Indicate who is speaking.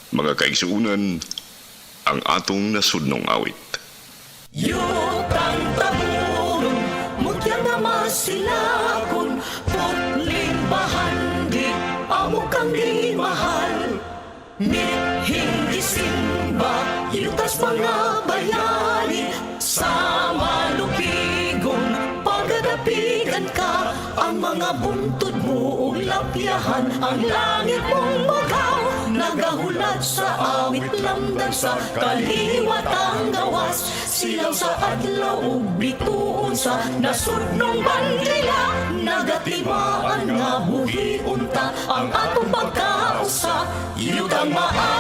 Speaker 1: Mga kaigsuunan, ang atong nasudnong awit.
Speaker 2: Yutang tabunong, mutyang na masilakon, putling bahandi, amok kang di mahal. Mithing isimba, yutas mga bayani, sa malupigon, pagadapigan ka, ang mga buntod mo ulapyahan, ang langit mong magaw, nagahulat sa awit lamdan sa kaliwat ang gawas, silaw sa adlaw ug bituon sa nasudnong bandila, nagatimaan nga buhi unta ang atong pagkausa, yutang maa